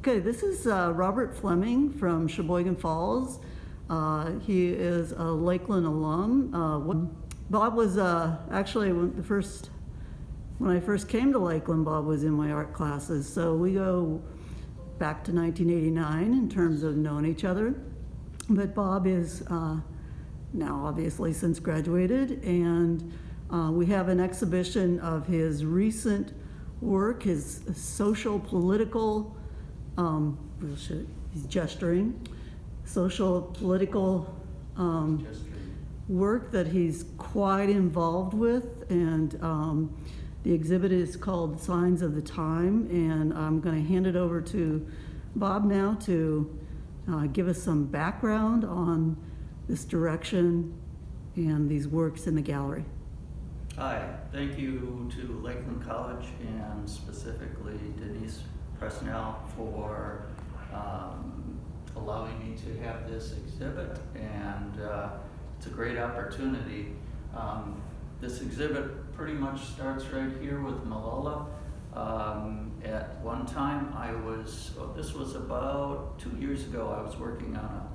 Okay, this is Robert Fleming from Sheboygan Falls. He is a Lakeland alum. Bob was actually when I first came to Lakeland, Bob was in my art classes. So we go back to 1989 in terms of knowing each other. But Bob is now obviously since graduated, and we have an exhibition of his recent work, his social political, he's gesturing, social political work that he's quite involved with, and the exhibit is called Signs of the Time, and I'm going to hand it over to Bob now to give us some background on this direction and these works in the gallery. Hi, thank you to Lakeland College and specifically Denise Presnell for allowing me to have this exhibit, and it's a great opportunity. This exhibit pretty much starts right here with Malala. At one time this was about 2 years ago, I was working on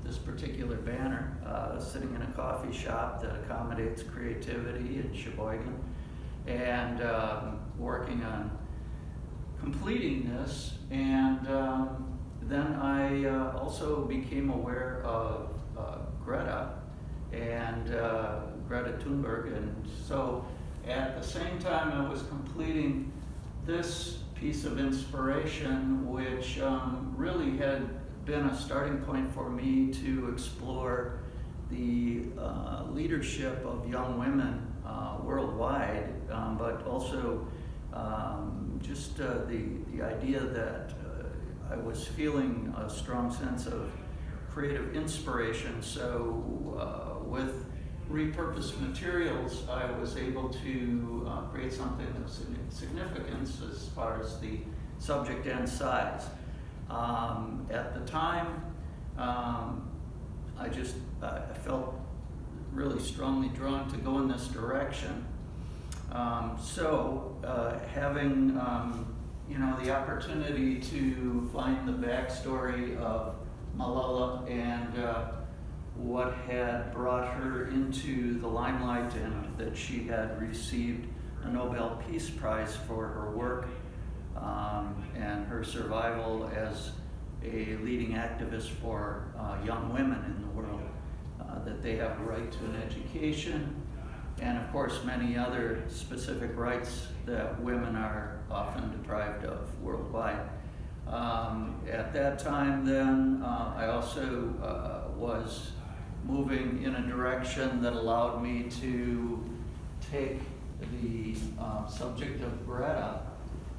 this particular banner, sitting in a coffee shop that accommodates creativity in Sheboygan, and working on completing this. And then I also became aware of Greta and Greta Thunberg, and so at the same time I was completing this piece of inspiration, which really had been a starting point for me to explore the leadership of young women worldwide, but also just the idea that I was feeling a strong sense of creative inspiration. So with repurposed materials, I was able to create something of significance as far as the subject and size. At the time, I felt really strongly drawn to go in this direction. Having the opportunity to find the backstory of Malala and what had brought her into the limelight, and that she had received a Nobel Peace Prize for her work and her survival as a leading activist for young women in the world, that they have a right to an education, and of course many other specific rights that women are often deprived of worldwide. At that time then, I also was moving in a direction that allowed me to take the subject of Greta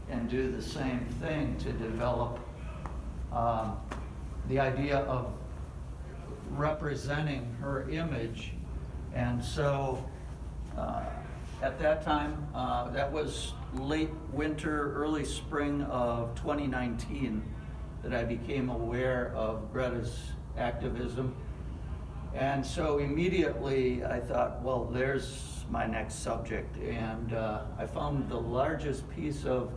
and do the same thing to develop the idea of representing her image. And so at that time, that was late winter, early spring of 2019, that I became aware of Greta's activism. And so immediately I thought, well, there's my next subject. And I found the largest piece of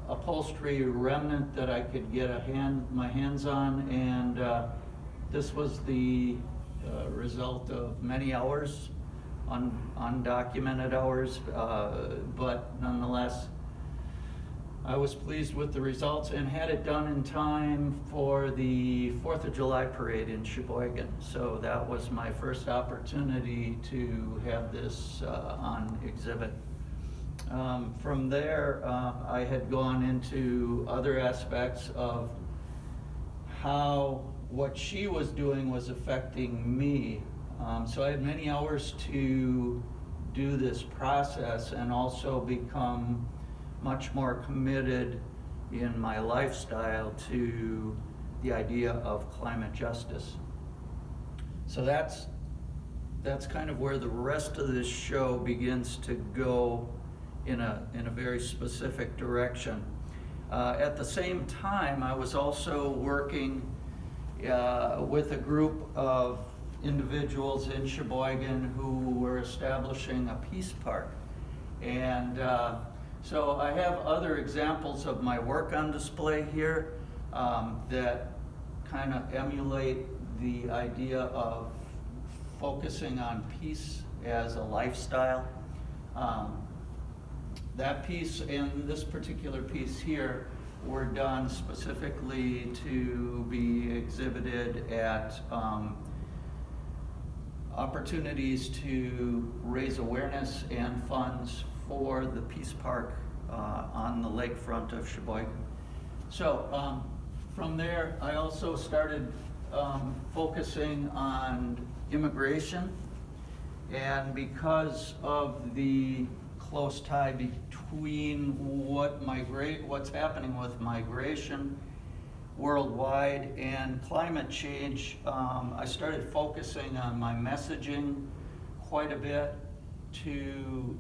upholstery remnant that I could get my hands on, and this was the result of many hours, undocumented hours, but nonetheless I was pleased with the results and had it done in time for the 4th of July parade in Sheboygan. So that was my first opportunity to have this on exhibit. From there, I had gone into other aspects of how what she was doing was affecting me. So I had many hours to do this process and also become much more committed in my lifestyle to the idea of climate justice. So that's kind of where the rest of this show begins to go in a very specific direction. At the same time, I was also working with a group of individuals in Sheboygan who were establishing a peace park. And So I have other examples of my work on display here that kind of emulate the idea of focusing on peace as a lifestyle. That piece and this particular piece here were done specifically to be exhibited at opportunities to raise awareness and funds for the Peace Park on the lakefront of Sheboygan. So from there, I also started focusing on immigration, and because of the close tie between what's happening with migration worldwide and climate change, I started focusing on my messaging quite a bit to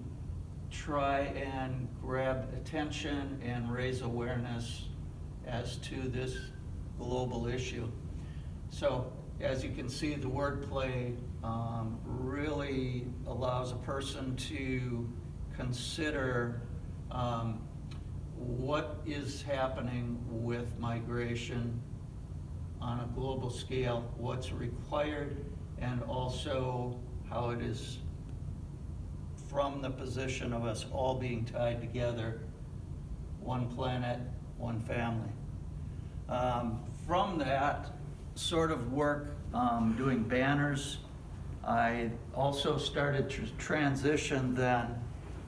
try and grab attention and raise awareness as to this global issue. So as you can see, the wordplay really allows a person to consider what is happening with migration on a global scale, what's required, and also how it is from the position of us all being tied together, one planet, one family. From that sort of work, doing banners, I also started to transition then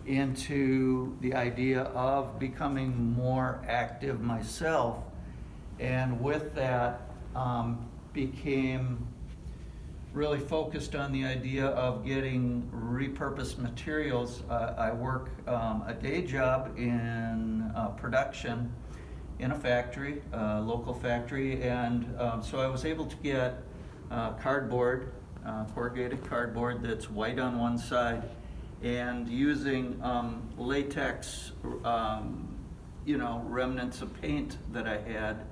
into the idea of becoming more active myself, and with that became really focused on the idea of getting repurposed materials. I work a day job in production in a factory, a local factory, and so I was able to get cardboard, corrugated cardboard that's white on one side, and using latex, remnants of paint that I had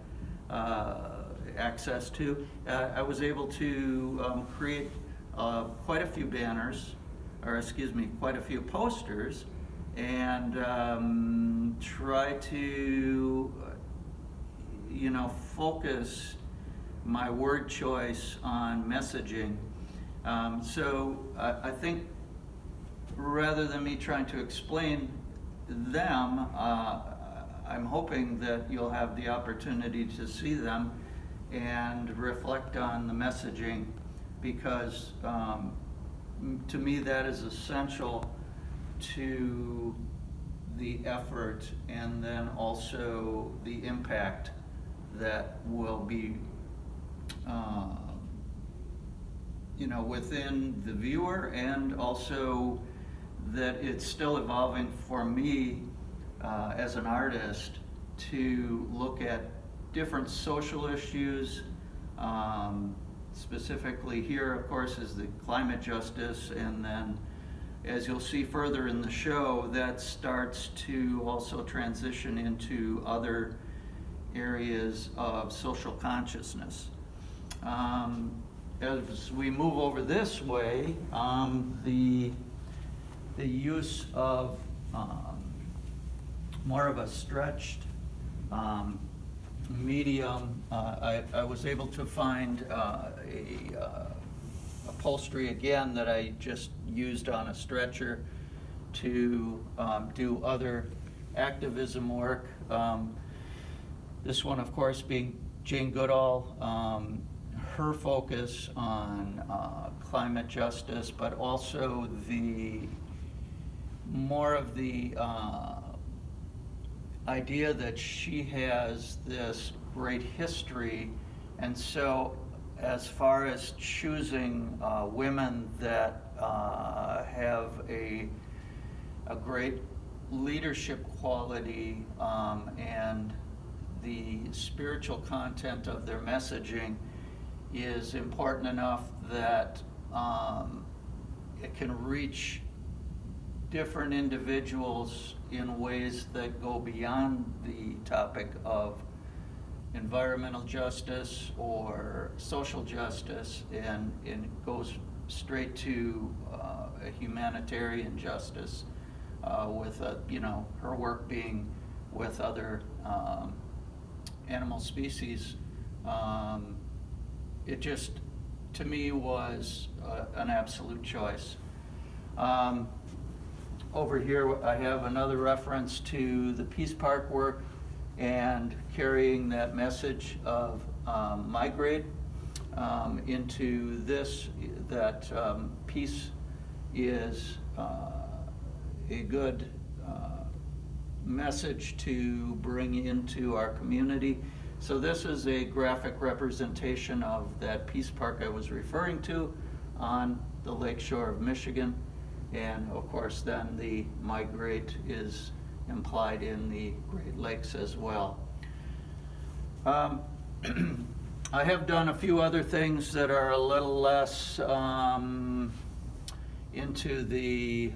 access to, I was able to create quite a few banners, quite a few posters, and try to, focus my word choice on messaging. So I think rather than me trying to explain them, I'm hoping that you'll have the opportunity to see them and reflect on the messaging, because to me that is essential to the effort and then also the impact that will be within the viewer, and also that it's still evolving for me as an artist to look at different social issues. Specifically here, of course, is the climate justice, and then as you'll see further in the show, that starts to also transition into other areas of social consciousness. As we move over this way, the use of more of a stretched medium, I was able to find a upholstery again that I just used on a stretcher to do other activism work. This one, of course, being Jane Goodall, her focus on climate justice, but also more of the idea that she has this great history, and so as far as choosing women that have a great leadership quality and the spiritual content of their messaging is important enough that it can reach different individuals in ways that go beyond the topic of environmental justice or social justice, and it goes straight to a humanitarian justice with her work being with other animal species. It just, to me, was an absolute choice. Over here I have another reference to the Peace Park work and carrying that message of migrate into this, that peace is a good message to bring into our community. So this is a graphic representation of that Peace Park I was referring to on the lake shore of Michigan. And of course then the migrate is implied in the Great Lakes as well. I have done a few other things that are a little less into the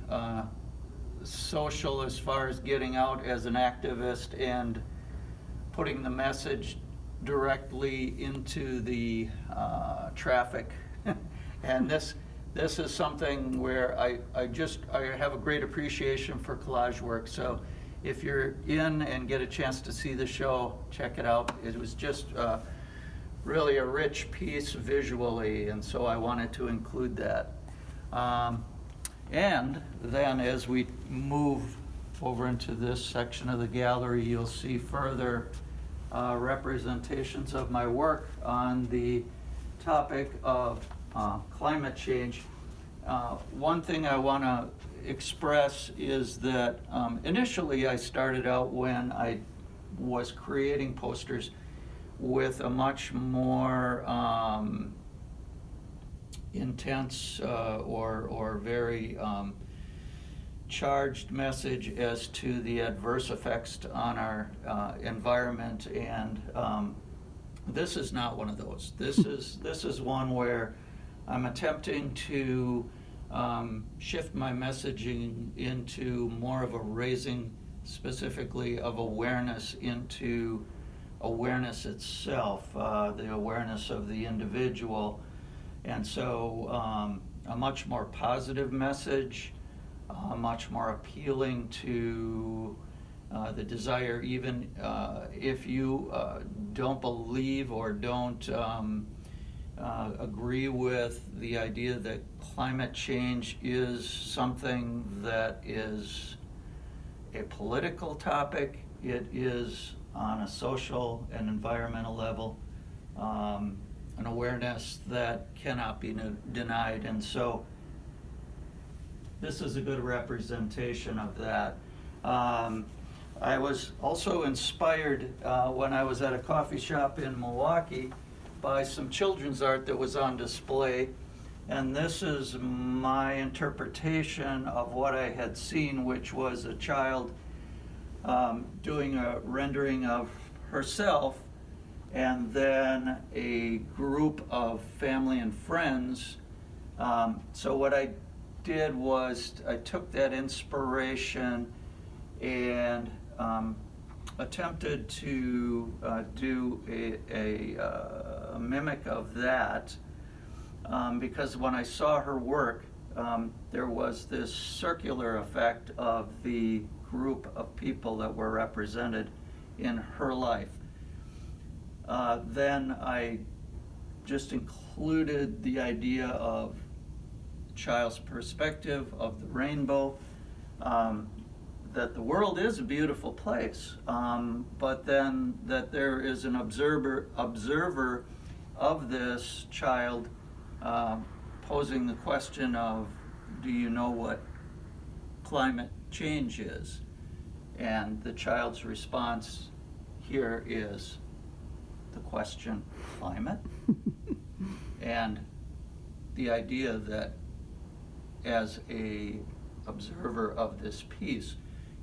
social, as far as getting out as an activist and putting the message directly into the traffic. And this is something where I have a great appreciation for collage work. So if you're in and get a chance to see the show, check it out. It was just really a rich piece visually, and so I wanted to include that. And then as we move over into this section of the gallery, you'll see further representations of my work on the topic of climate change. One thing I want to express is that initially I started out, when I was creating posters, with a much more intense or very charged message as to the adverse effects on our environment, and this is not one of those. This is one where I'm attempting to shift my messaging into more of a raising, specifically of awareness, into awareness itself, the awareness of the individual. And so a much more positive message, much more appealing to the desire, even if you don't believe or don't agree with the idea that climate change is something that is a political topic. It is on a social and environmental level, an awareness that cannot be denied. And so this is a good representation of that. I was also inspired when I was at a coffee shop in Milwaukee by some children's art that was on display. And this is my interpretation of what I had seen, which was a child doing a rendering of herself, and then a group of family and friends. So what I did was I took that inspiration and attempted to do a mimic of that, because when I saw her work, there was this circular effect of the group of people that were represented in her life. Then I just included the idea of child's perspective of the rainbow, that the world is a beautiful place, but then that there is an observer of this child posing the question of, do you know what climate change is? And the child's response here is the question, climate? And the idea that as a observer of this piece,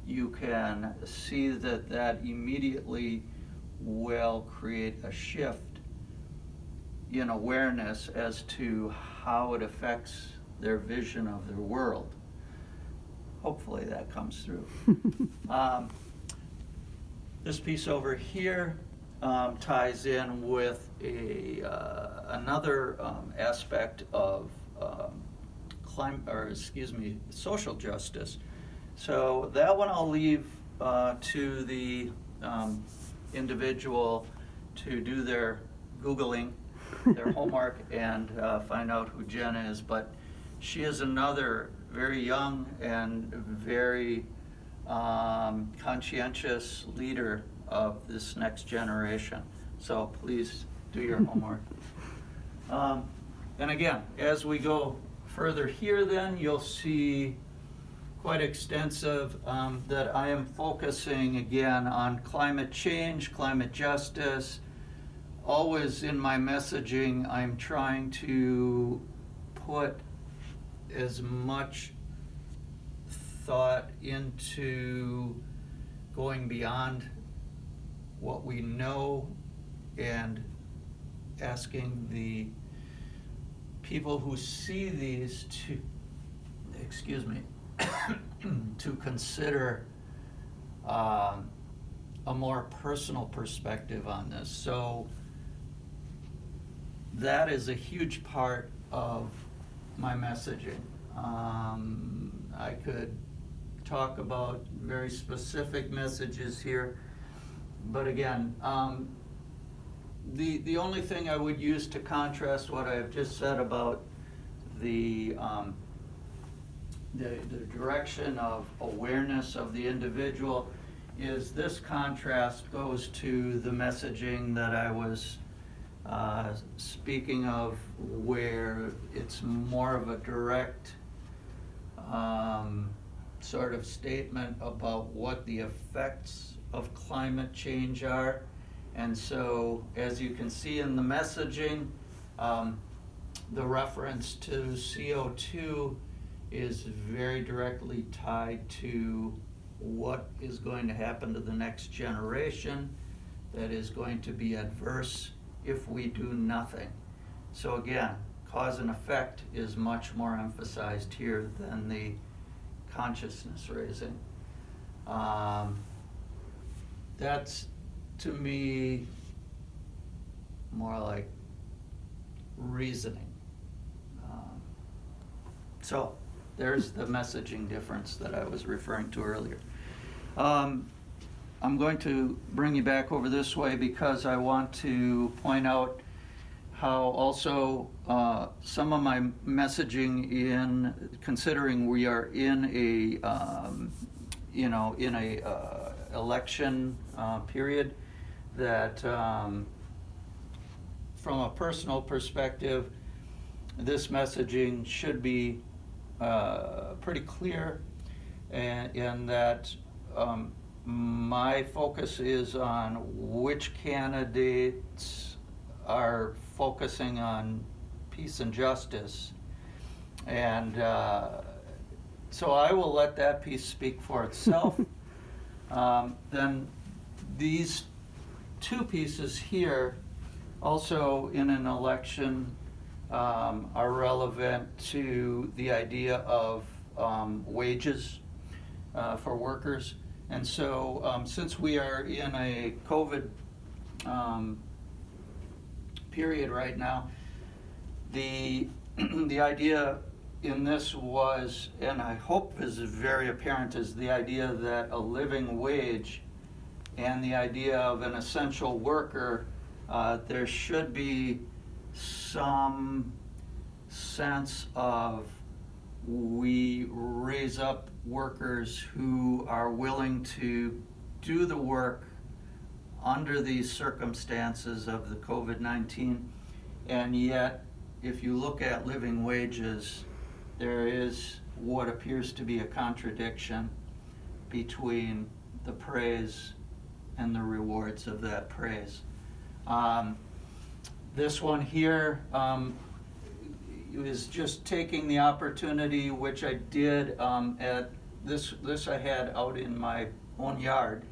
you can see that that immediately will create a shift in awareness as to how it affects their vision of their world. Hopefully that comes through. This piece over here ties in with another aspect of social justice, So that one I'll leave to the individual to do their Googling, their homework, and find out who Jen is. But she is another very young and very conscientious leader of this next generation. So please do your homework. And again, as we go further here, then you'll see quite extensive that I am focusing again on climate change, climate justice. Always in my messaging, I'm trying to put as much thought into going beyond what we know and asking the people who see these to, to consider a more personal perspective on this. So that is a huge part of my messaging. I could talk about very specific messages here, but again, the only thing I would use to contrast what I have just said about the direction of awareness of the individual is this contrast goes to the messaging that I was speaking of, where it's more of a direct sort of statement about what the effects of climate change are. And so, as you can see in the messaging, the reference to CO2 is very directly tied to what is going to happen to the next generation that is going to be adverse if we do nothing. So again, cause and effect is much more emphasized here than the consciousness raising. That's, to me, more like reasoning. So there's the messaging difference that I was referring to earlier. I'm going to bring you back over this way because I want to point out how also some of my messaging, in considering we are in a election period, that from a personal perspective, this messaging should be pretty clear, and that my focus is on which candidates are focusing on peace and justice. And so I will let that piece speak for itself. Then these two pieces here, also in an election, are relevant to the idea of wages for workers. And so since we are in a COVID period right now, the idea in this was, and I hope is very apparent, is the idea that a living wage and the idea of an essential worker, there should be some sense of we raise up workers who are willing to do the work under these circumstances of the COVID-19, and yet if you look at living wages, there is what appears to be a contradiction between the praise and the rewards of that praise. This one here is just taking the opportunity, which I did at this I had out in my own yard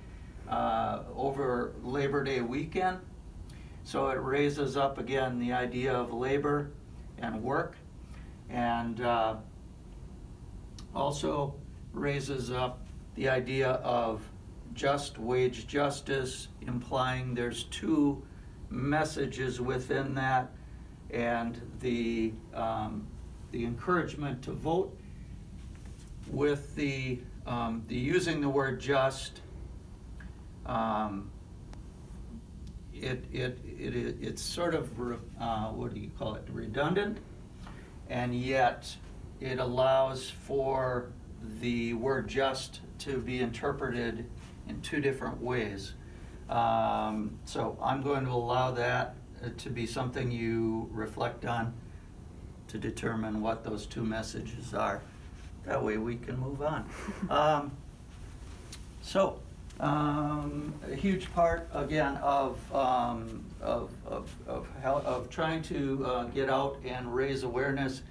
over Labor Day weekend. So it raises up again the idea of labor and work, and also raises up the idea of just wage justice, implying there's two messages within that, and the encouragement to vote with the the using the word just, it's sort of, what do you call it, redundant, and yet it allows for the word just to be interpreted in two different ways. So I'm going to allow that to be something you reflect on to determine what those two messages are. That way we can move on. A huge part again of trying to get out and raise awareness,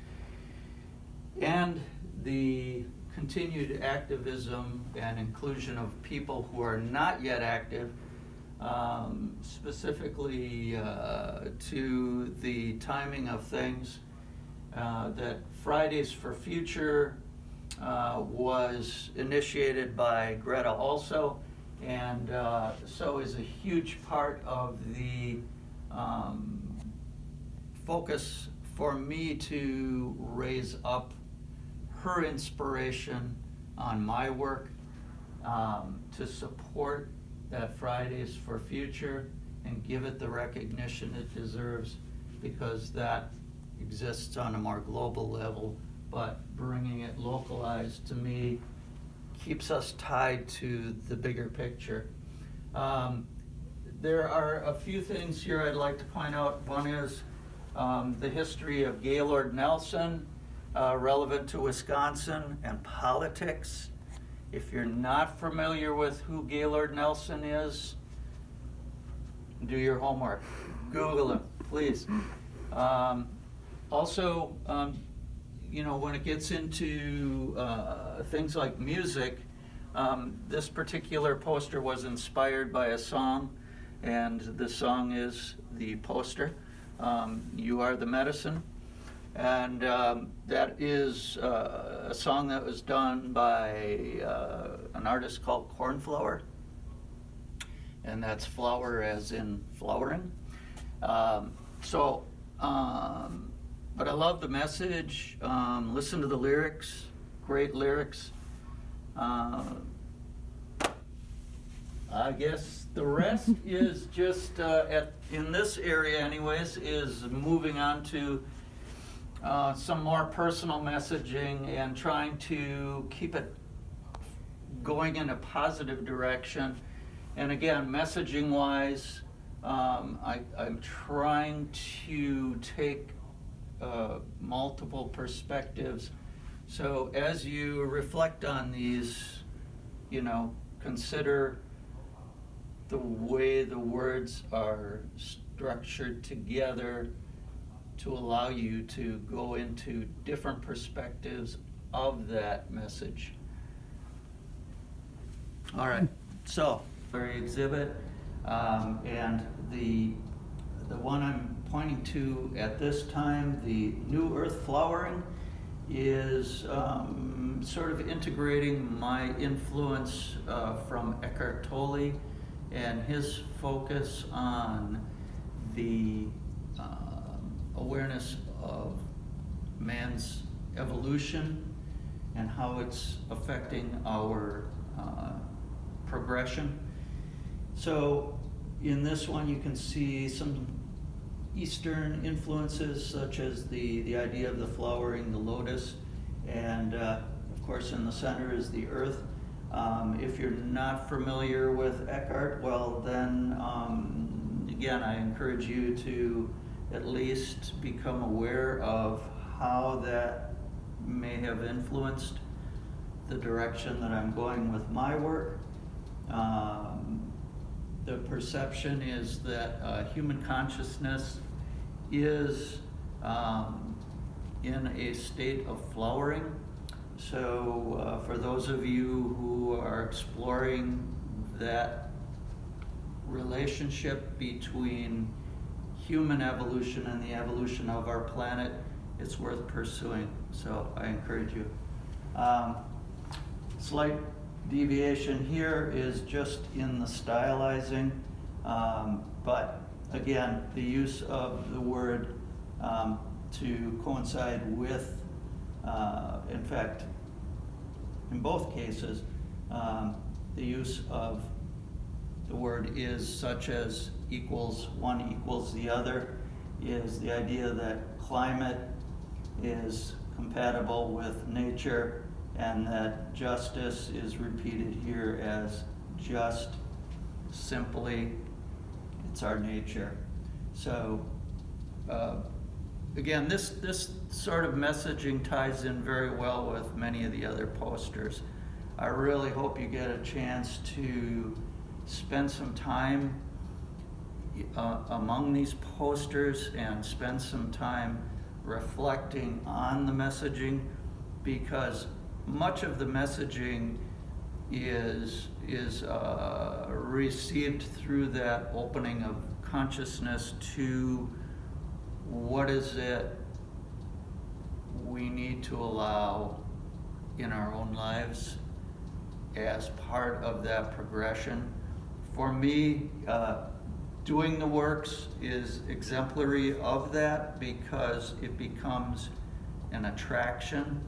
and the continued activism and inclusion of people who are not yet active, specifically to the timing of things. That Fridays for Future was initiated by Greta also, and so is a huge part of the focus for me to raise up her inspiration on my work, to support that Fridays for Future and give it the recognition it deserves, because that exists on a more global level, but bringing it localized to me keeps us tied to the bigger picture. There are a few things here I'd like to point out. One is the history of Gaylord Nelson, relevant to Wisconsin and politics. If you're not familiar with who Gaylord Nelson is, do your homework. Google him, please. Also, when it gets into things like music, this particular poster was inspired by a song, and the song is the poster, You Are the Medicine. And that is a song that was done by an artist called Cornflower, and that's flower as in flowering. But I love the message. Listen to the lyrics, great lyrics. I guess the rest is just, in this area anyways, is moving on to some more personal messaging and trying to keep it going in a positive direction. And again, messaging wise, I'm trying to take multiple perspectives. So as you reflect on these, consider the way the words are structured together to allow you to go into different perspectives of that message. All right, so our exhibit, and the one I'm pointing to at this time, the New Earth Flowering, is sort of integrating my influence from Eckhart Tolle and his focus on the awareness of man's evolution and how it's affecting our progression. So in this one you can see some Eastern influences, such as the idea of the flowering, the lotus, and of course in the center is the earth. If you're not familiar with Eckhart, well then again I encourage you to at least become aware of how that may have influenced the direction that I'm going with my work. The perception is that human consciousness is in a state of flowering. So for those of you who are exploring that relationship between human evolution and the evolution of our planet, it's worth pursuing. So I encourage you. Slight deviation here is just in the stylizing, but again, the use of the word to coincide with, in fact, in both cases, the use of the word is, such as equals one equals the other, is the idea that climate is compatible with nature, and that justice is repeated here as just simply, it's our nature. So again, this sort of messaging ties in very well with many of the other posters. I really hope you get a chance to spend some time among these posters and spend some time reflecting on the messaging, because much of the messaging is received through that opening of consciousness to what is it we need to allow in our own lives as part of that progression. For me, doing the works is exemplary of that, because it becomes an attraction.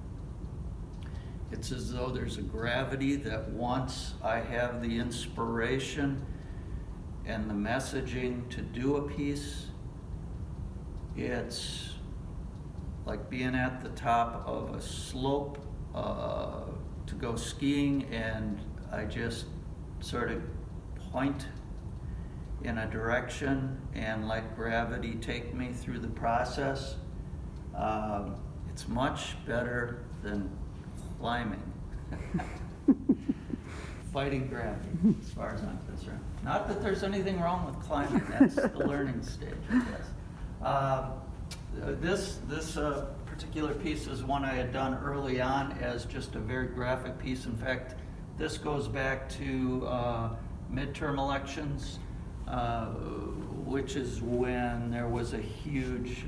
It's as though there's a gravity that once I have the inspiration and the messaging to do a piece, it's like being at the top of a slope to go skiing, and I just sort of point in a direction and let gravity take me through the process. It's much better than climbing. Fighting gravity, as far as I'm concerned. Not that there's anything wrong with climbing, that's the learning stage, I guess. This particular piece is one I had done early on as just a very graphic piece. In fact, this goes back to midterm elections, which is when there was a huge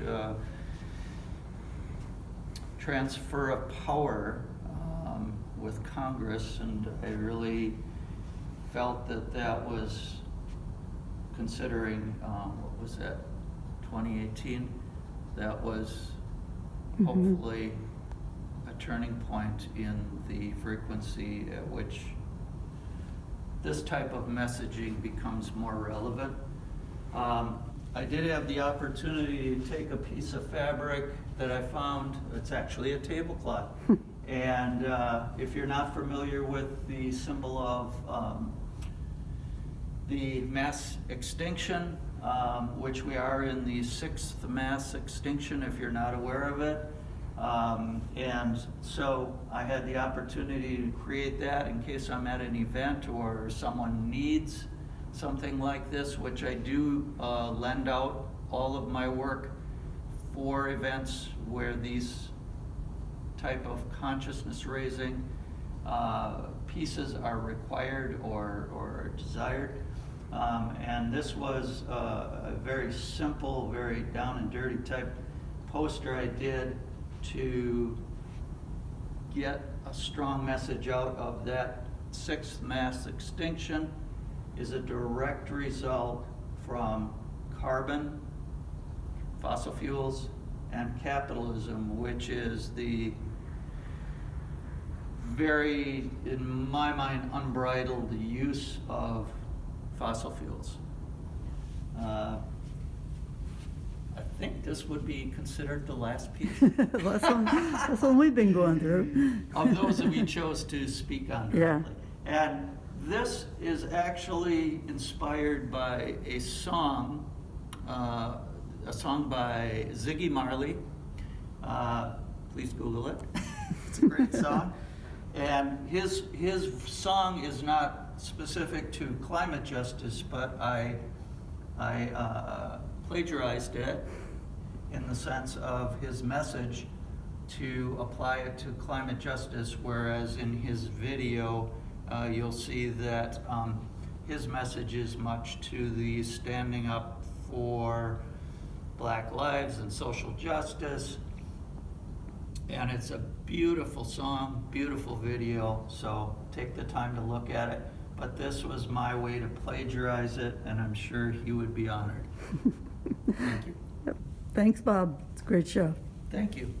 transfer of power with Congress, and I really felt that that was, considering, what was that, 2018, that was hopefully a turning point in the frequency at which this type of messaging becomes more relevant. I did have the opportunity to take a piece of fabric that I found. It's actually a tablecloth. And if you're not familiar with the symbol of the mass extinction, which we are in the 6th mass extinction, if you're not aware of it. And so I had the opportunity to create that in case I'm at an event or someone needs something like this, which I do lend out all of my work for events where these type of consciousness raising pieces are required or desired. And this was a very simple, very down and dirty type poster I did to get a strong message out of that 6th mass extinction is a direct result from carbon, fossil fuels, and capitalism, which is the very, in my mind, unbridled use of fossil fuels. I think this would be considered the last piece. That's one we've been going through. Of those that we chose to speak on directly. Yeah. And this is actually inspired by a song by Ziggy Marley. Please Google it. It's a great song. And his song is not specific to climate justice, but I plagiarized it in the sense of his message to apply it to climate justice, whereas in his video you'll see that his message is much to the standing up for Black lives and social justice. And it's a beautiful song, beautiful video, so take the time to look at it. But this was my way to plagiarize it, and I'm sure he would be honored. Thank you. Yep. Thanks, Bob. It's a great show. Thank you.